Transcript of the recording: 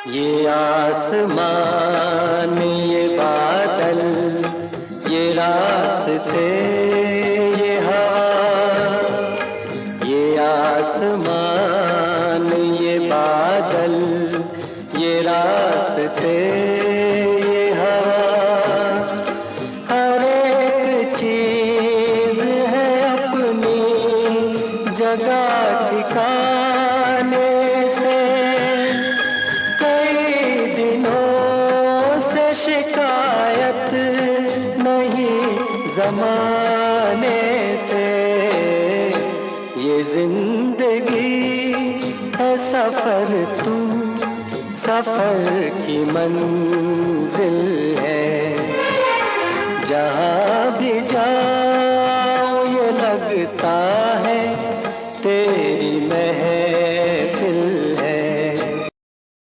ये आसमान, ये बादल, ये रास्ते, ये हवा। ये आसमान, ये बादल, ये रास्ते, ये हवा। हर एक चीज है अपनी जगह ठिकाने से। कई दिनों से शिकायत नहीं जमाने से। ये जिंदगी है सफर, तू सफर की मंजिल है। जहाँ भी जाओ ये लगता है तेरी महफिल